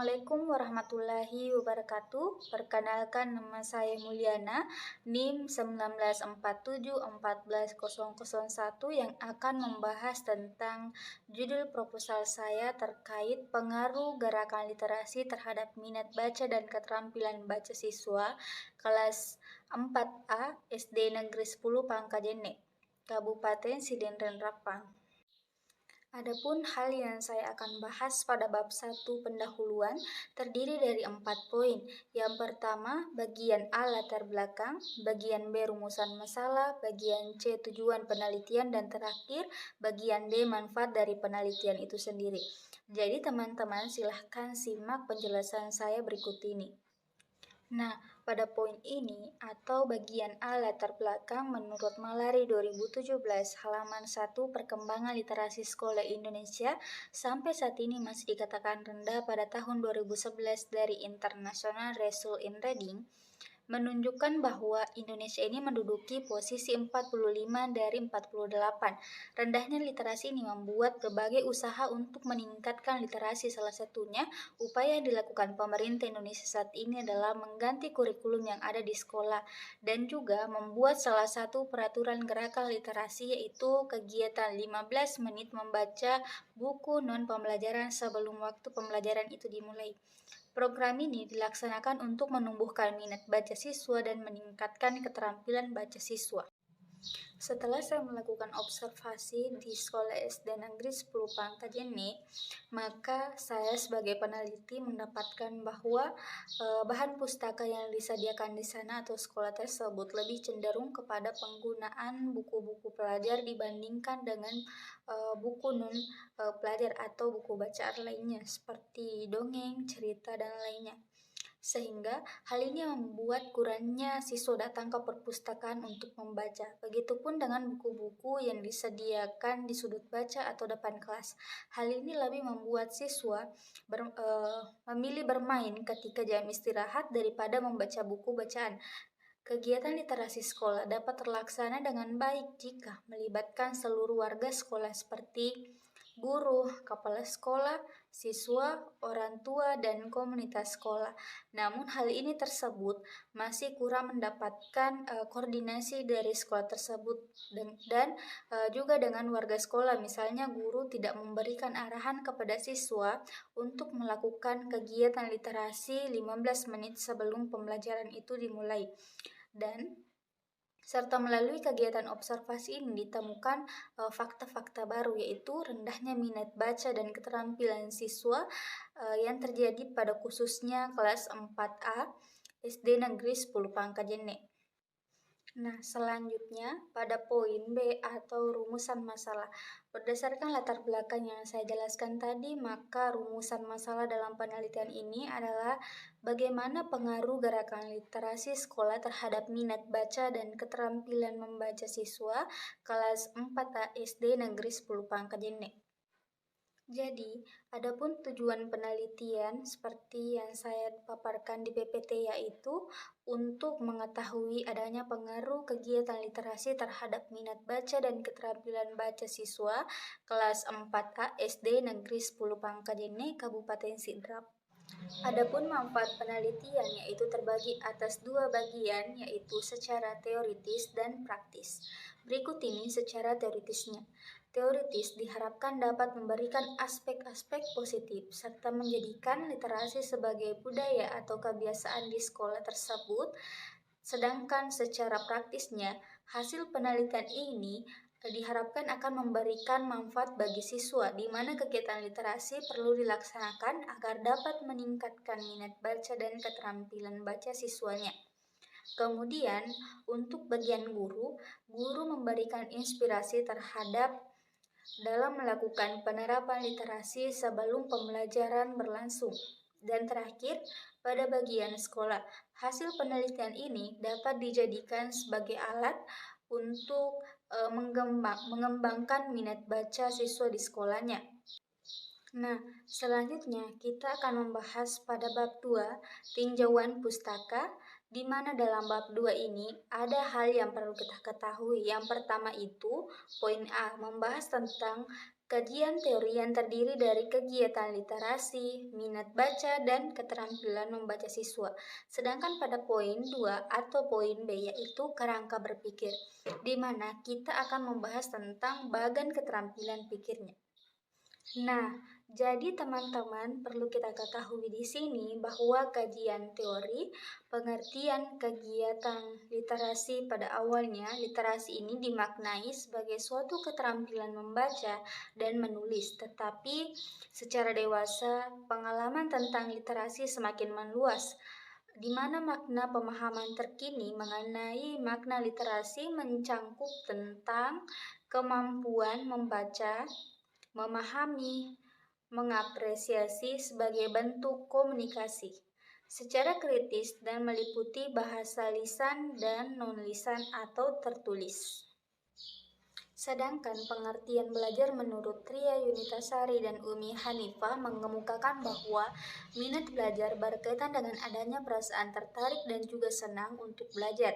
Assalamualaikum warahmatullahi wabarakatuh. Perkenalkan, nama saya Mulyana, NIM 19471401, yang akan membahas tentang judul proposal saya terkait pengaruh gerakan literasi terhadap minat baca dan keterampilan baca siswa kelas 4A SD Negeri 10 Pangkajene, Kabupaten Sidendren Rapang. Adapun hal yang saya akan bahas pada bab 1 pendahuluan terdiri dari 4 poin. Yang pertama, bagian A latar belakang, bagian B rumusan masalah, bagian C tujuan penelitian, dan terakhir bagian D manfaat dari penelitian itu sendiri. Jadi teman-teman silahkan simak penjelasan saya berikut ini. Nah, pada poin ini atau bagian A latar belakang, menurut Malari 2017 halaman 1, perkembangan literasi sekolah Indonesia sampai saat ini masih dikatakan rendah pada tahun 2011 dari International Result in Reading, menunjukkan bahwa Indonesia ini menduduki posisi 45 dari 48. Rendahnya literasi ini membuat berbagai usaha untuk meningkatkan literasi. Salah satunya, upaya yang dilakukan pemerintah Indonesia saat ini adalah mengganti kurikulum yang ada di sekolah dan juga membuat salah satu peraturan gerakan literasi, yaitu kegiatan 15 menit membaca buku non-pembelajaran sebelum waktu pembelajaran itu dimulai. Program ini dilaksanakan untuk menumbuhkan minat baca siswa dan meningkatkan keterampilan baca siswa. Setelah saya melakukan observasi di sekolah SD Negeri 10 Pangkajene, maka saya sebagai peneliti mendapatkan bahwa bahan pustaka yang disediakan di sana atau sekolah tersebut lebih cenderung kepada penggunaan buku-buku pelajar dibandingkan dengan buku non pelajar atau buku bacaan lainnya seperti dongeng, cerita, dan lainnya. Sehingga hal ini membuat kurangnya siswa datang ke perpustakaan untuk membaca. Begitupun dengan buku-buku yang disediakan di sudut baca atau depan kelas. Hal ini lebih membuat siswa memilih bermain ketika jam istirahat daripada membaca buku bacaan. Kegiatan literasi sekolah dapat terlaksana dengan baik jika melibatkan seluruh warga sekolah seperti guru, kepala sekolah, siswa, orang tua, dan komunitas sekolah. Namun hal ini tersebut masih kurang mendapatkan koordinasi dari sekolah tersebut dan juga dengan warga sekolah. Misalnya guru tidak memberikan arahan kepada siswa untuk melakukan kegiatan literasi 15 menit sebelum pembelajaran itu dimulai. Dan serta melalui kegiatan observasi ini ditemukan fakta-fakta baru, yaitu rendahnya minat baca dan keterampilan siswa yang terjadi pada khususnya kelas 4A SD Negeri 10 Pangkajene. Nah, selanjutnya pada poin B atau rumusan masalah. Berdasarkan latar belakang yang saya jelaskan tadi, maka rumusan masalah dalam penelitian ini adalah bagaimana pengaruh gerakan literasi sekolah terhadap minat baca dan keterampilan membaca siswa kelas 4 SD Negeri 10 Pangkajene. Jadi, adapun tujuan penelitian seperti yang saya paparkan di PPT, yaitu untuk mengetahui adanya pengaruh kegiatan literasi terhadap minat baca dan keterampilan baca siswa kelas 4A SD Negeri 10 Pangkajene, Kabupaten Sidrap. Adapun manfaat penelitian yaitu terbagi atas dua bagian, yaitu secara teoritis dan praktis. Berikut ini secara teoritisnya. Teoritis diharapkan dapat memberikan aspek-aspek positif serta menjadikan literasi sebagai budaya atau kebiasaan di sekolah tersebut. Sedangkan secara praktisnya, hasil penelitian ini diharapkan akan memberikan manfaat bagi siswa, di mana kegiatan literasi perlu dilaksanakan agar dapat meningkatkan minat baca dan keterampilan baca siswanya. Kemudian, untuk bagian guru memberikan inspirasi terhadap dalam melakukan penerapan literasi sebelum pembelajaran berlangsung. Dan terakhir, pada bagian sekolah, hasil penelitian ini dapat dijadikan sebagai alat untuk mengembangkan minat baca siswa di sekolahnya. Nah, selanjutnya kita akan membahas pada bab 2, tinjauan pustaka, di mana dalam bab 2 ini ada hal yang perlu kita ketahui. Yang pertama itu, poin A, membahas tentang Kajian teori yang terdiri dari kegiatan literasi, minat baca, dan keterampilan membaca siswa. Sedangkan pada poin 2 atau poin B yaitu kerangka berpikir, di mana kita akan membahas tentang bagan keterampilan pikirnya. Nah, jadi teman-teman perlu kita ketahui di sini bahwa kajian teori, pengertian kegiatan literasi pada awalnya, literasi ini dimaknai sebagai suatu keterampilan membaca dan menulis, tetapi secara dewasa pengalaman tentang literasi semakin meluas, di mana makna pemahaman terkini mengenai makna literasi mencangkup tentang kemampuan membaca, memahami, mengapresiasi sebagai bentuk komunikasi secara kritis dan meliputi bahasa lisan dan non-lisan atau tertulis. Sedangkan pengertian belajar menurut Tria Yunitasari dan Umi Hanifah mengemukakan bahwa minat belajar berkaitan dengan adanya perasaan tertarik dan juga senang untuk belajar,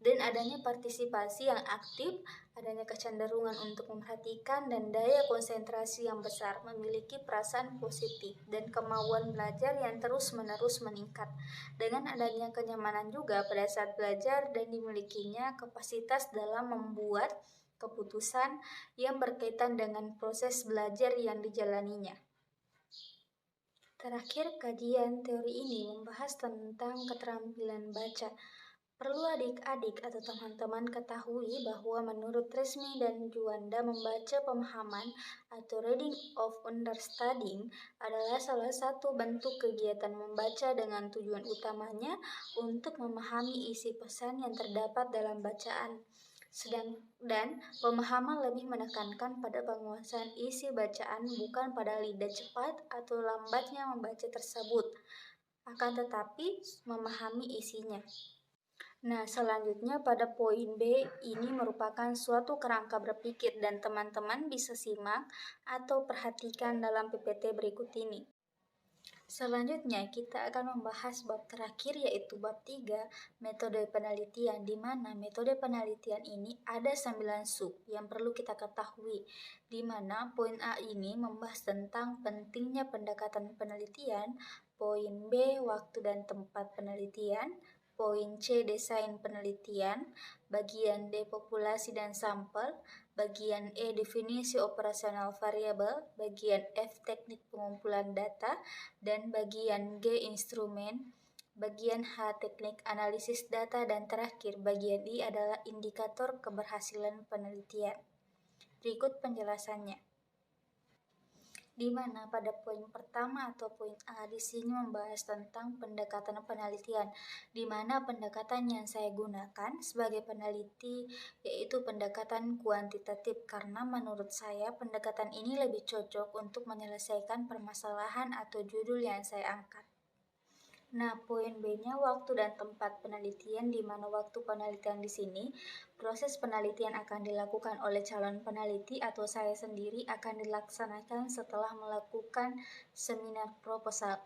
dan adanya partisipasi yang aktif, adanya kecenderungan untuk memperhatikan dan daya konsentrasi yang besar, memiliki perasaan positif dan kemauan belajar yang terus-menerus meningkat, dengan adanya kenyamanan juga pada saat belajar dan dimilikinya kapasitas dalam membuat keputusan yang berkaitan dengan proses belajar yang dijalaninya. Terakhir, kajian teori ini membahas tentang keterampilan baca. Perlu adik-adik atau teman-teman ketahui bahwa menurut Resmi dan Juanda, membaca pemahaman atau reading of understanding adalah salah satu bentuk kegiatan membaca dengan tujuan utamanya untuk memahami isi pesan yang terdapat dalam bacaan. Dan pemahaman lebih menekankan pada penguasaan isi bacaan, bukan pada lidah cepat atau lambatnya membaca tersebut, akan tetapi memahami isinya. Nah, selanjutnya pada poin B ini merupakan suatu kerangka berpikir dan teman-teman bisa simak atau perhatikan dalam PPT berikut ini. Selanjutnya kita akan membahas bab terakhir yaitu bab 3, metode penelitian, di mana metode penelitian ini ada 9 sub yang perlu kita ketahui, di mana poin A ini membahas tentang pentingnya pendekatan penelitian, poin B waktu dan tempat penelitian, poin C desain penelitian, bagian D populasi dan sampel, bagian E definisi operasional variabel, bagian F teknik pengumpulan data, dan bagian G instrumen, bagian H teknik analisis data, dan terakhir bagian I adalah indikator keberhasilan penelitian. Berikut penjelasannya. Di mana pada poin pertama atau poin A di sini membahas tentang pendekatan penelitian, di mana pendekatan yang saya gunakan sebagai peneliti yaitu pendekatan kuantitatif, karena menurut saya pendekatan ini lebih cocok untuk menyelesaikan permasalahan atau judul yang saya angkat. Nah, poin B-nya waktu dan tempat penelitian, di mana waktu penelitian di sini proses penelitian akan dilakukan oleh calon peneliti atau saya sendiri akan dilaksanakan setelah melakukan seminar proposal.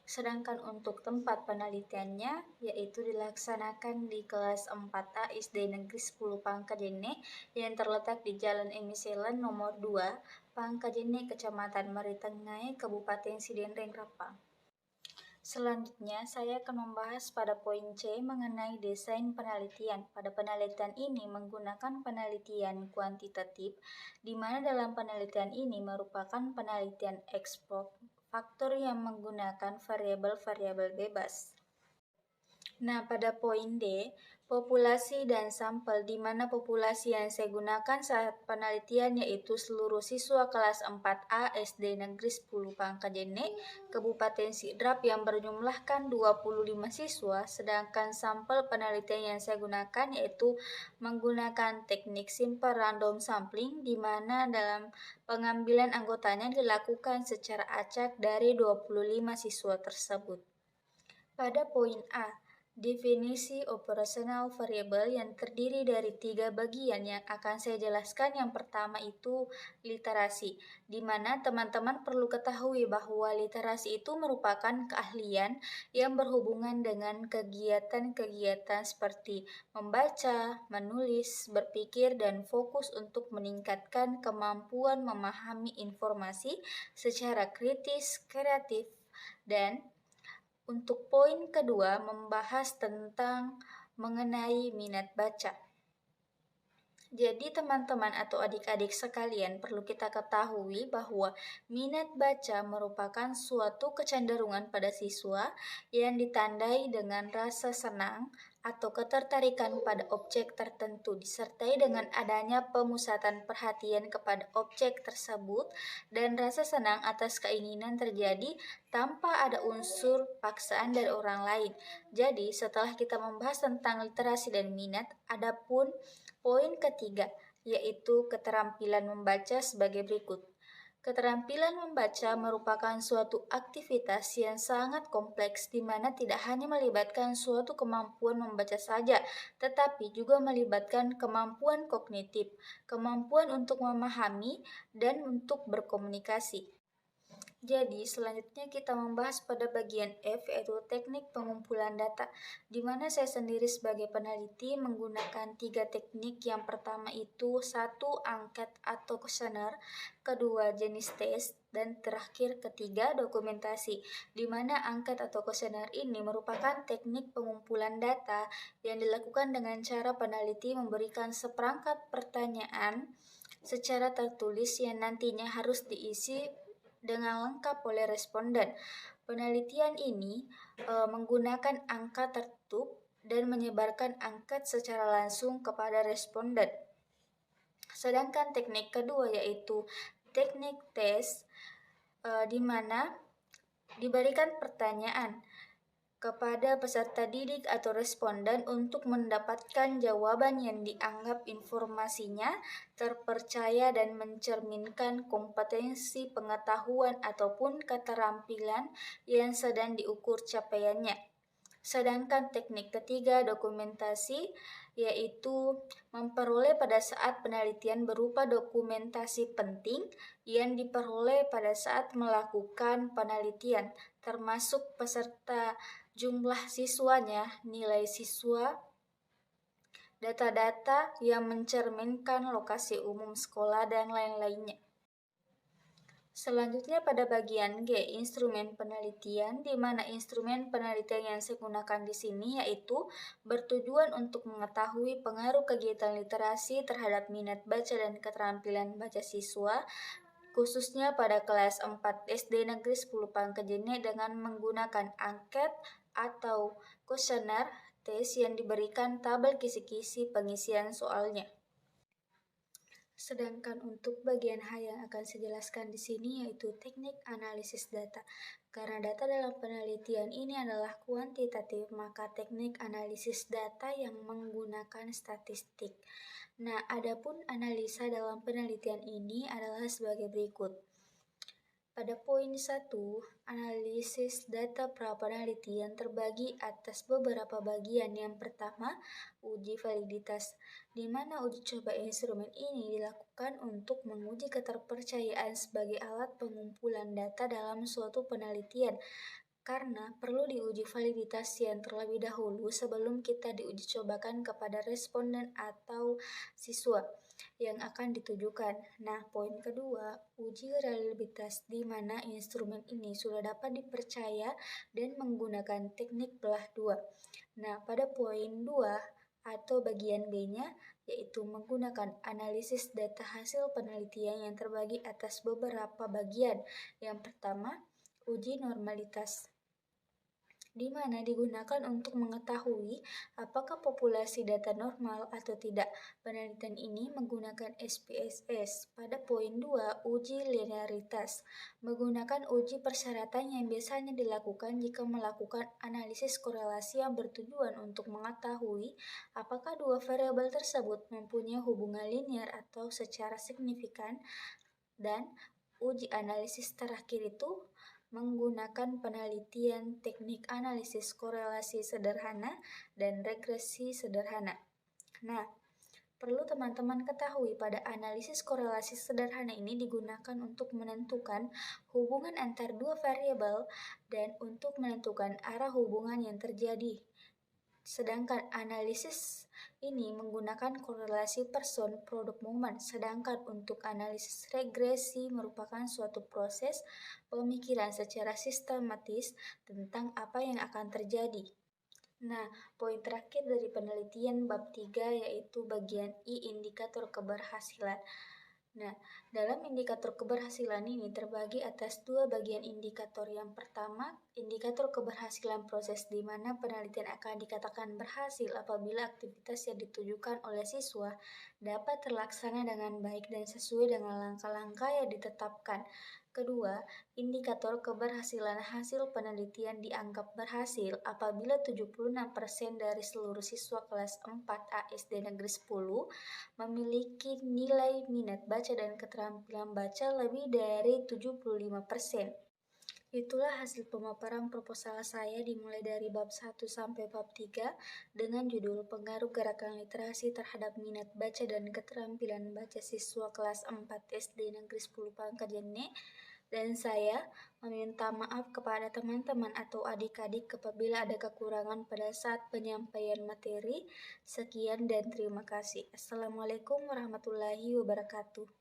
Sedangkan untuk tempat penelitiannya yaitu dilaksanakan di kelas 4A SD Negeri 10 Pangkajene yang terletak di Jalan Emiselan nomor 2, Pangkajene, Kecamatan Maritengai, Kabupaten Sidenreng, Rapang. Selanjutnya, saya akan membahas pada poin C mengenai desain penelitian. Pada penelitian ini menggunakan penelitian kuantitatif, di mana dalam penelitian ini merupakan penelitian ekspor faktor yang menggunakan variabel-variabel bebas. Nah, pada poin D, populasi dan sampel, di mana populasi yang saya gunakan saat penelitian yaitu seluruh siswa kelas 4A SD Negeri 10 Pangkajene, Kabupaten Sidrap yang berjumlahkan 25 siswa, sedangkan sampel penelitian yang saya gunakan yaitu menggunakan teknik simple random sampling, di mana dalam pengambilan anggotanya dilakukan secara acak dari 25 siswa tersebut. Pada poin A, Definisi operasional variabel yang terdiri dari 3 bagian yang akan saya jelaskan. Yang pertama itu literasi, di mana teman-teman perlu ketahui bahwa literasi itu merupakan keahlian yang berhubungan dengan kegiatan-kegiatan seperti membaca, menulis, berpikir, dan fokus untuk meningkatkan kemampuan memahami informasi secara kritis, kreatif, dan untuk poin kedua, membahas tentang mengenai minat baca. Jadi teman-teman atau adik-adik sekalian perlu kita ketahui bahwa minat baca merupakan suatu kecenderungan pada siswa yang ditandai dengan rasa senang atau ketertarikan pada objek tertentu disertai dengan adanya pemusatan perhatian kepada objek tersebut dan rasa senang atas keinginan terjadi tanpa ada unsur paksaan dari orang lain. Jadi setelah kita membahas tentang literasi dan minat, adapun poin ketiga, yaitu keterampilan membaca sebagai berikut. Keterampilan membaca merupakan suatu aktivitas yang sangat kompleks di mana tidak hanya melibatkan suatu kemampuan membaca saja, tetapi juga melibatkan kemampuan kognitif, kemampuan untuk memahami, dan untuk berkomunikasi. Jadi, selanjutnya kita membahas pada bagian F, yaitu teknik pengumpulan data, di mana saya sendiri sebagai peneliti menggunakan 3 teknik. Yang pertama itu 1. Angket atau kuesioner, kedua jenis tes, dan terakhir ketiga dokumentasi, di mana angket atau kuesioner ini merupakan teknik pengumpulan data yang dilakukan dengan cara peneliti memberikan seperangkat pertanyaan secara tertulis yang nantinya harus diisi dengan lengkap oleh responden. Penelitian ini menggunakan angka tertutup dan menyebarkan angket secara langsung kepada responden. Sedangkan teknik kedua yaitu teknik tes, di mana diberikan pertanyaan kepada peserta didik atau responden untuk mendapatkan jawaban yang dianggap informasinya terpercaya dan mencerminkan kompetensi pengetahuan ataupun keterampilan yang sedang diukur capaiannya. Sedangkan teknik ketiga, dokumentasi, yaitu memperoleh pada saat penelitian berupa dokumentasi penting yang diperoleh pada saat melakukan penelitian, termasuk peserta, jumlah siswanya, nilai siswa, data-data yang mencerminkan lokasi umum sekolah, dan lain-lainnya. Selanjutnya pada bagian G, instrumen penelitian, di mana instrumen penelitian yang saya gunakan di sini yaitu bertujuan untuk mengetahui pengaruh kegiatan literasi terhadap minat baca dan keterampilan baca siswa, khususnya pada kelas 4 SD Negeri 10 Pangkejene dengan menggunakan angket atau kuesioner tes yang diberikan tabel kisi-kisi pengisian soalnya. Sedangkan untuk bagian H yang akan saya jelaskan di sini yaitu teknik analisis data. Karena data dalam penelitian ini adalah kuantitatif, maka teknik analisis data yang menggunakan statistik. Nah, adapun analisa dalam penelitian ini adalah sebagai berikut. Pada poin 1, analisis data pra-penelitian terbagi atas beberapa bagian. Yang pertama, uji validitas, di mana uji coba instrumen ini dilakukan untuk menguji keterpercayaan sebagai alat pengumpulan data dalam suatu penelitian. Karena perlu diuji validitas yang terlebih dahulu sebelum kita diuji cobakan kepada responden atau siswa yang akan ditujukan. Nah, poin kedua, uji reliabilitas, di mana instrumen ini sudah dapat dipercaya dan menggunakan teknik belah dua. Nah, pada poin 2 atau bagian B-nya, yaitu menggunakan analisis data hasil penelitian yang terbagi atas beberapa bagian. Yang pertama, uji normalitas, di mana digunakan untuk mengetahui apakah populasi data normal atau tidak. Penelitian ini menggunakan SPSS. Pada poin 2, uji linearitas, menggunakan uji persyaratan yang biasanya dilakukan jika melakukan analisis korelasi yang bertujuan untuk mengetahui apakah dua variabel tersebut mempunyai hubungan linear atau secara signifikan. Dan uji analisis terakhir itu menggunakan penelitian teknik analisis korelasi sederhana dan regresi sederhana. Nah, perlu teman-teman ketahui pada analisis korelasi sederhana ini digunakan untuk menentukan hubungan antar dua variabel dan untuk menentukan arah hubungan yang terjadi. Sedangkan analisis ini menggunakan korelasi person produk momen, sedangkan untuk analisis regresi merupakan suatu proses pemikiran secara sistematis tentang apa yang akan terjadi. Nah, poin terakhir dari penelitian bab 3 yaitu bagian I, indikator keberhasilan. Nah, dalam indikator keberhasilan ini terbagi atas dua bagian indikator. Yang pertama, indikator keberhasilan proses di mana penelitian akan dikatakan berhasil apabila aktivitas yang ditujukan oleh siswa dapat terlaksana dengan baik dan sesuai dengan langkah-langkah yang ditetapkan. Kedua, indikator keberhasilan hasil penelitian dianggap berhasil apabila 76% dari seluruh siswa kelas 4 SD Negeri 10 memiliki nilai minat baca dan keterampilan baca lebih dari 75%. Itulah hasil pemaparan proposal saya dimulai dari bab 1 sampai bab 3 dengan judul Pengaruh Gerakan Literasi Terhadap Minat Baca dan Keterampilan Baca Siswa Kelas 4 SD Negeri 10 Pangkajene. Dan saya meminta maaf kepada teman-teman atau adik-adik apabila ada kekurangan pada saat penyampaian materi. Sekian dan terima kasih. Assalamualaikum warahmatullahi wabarakatuh.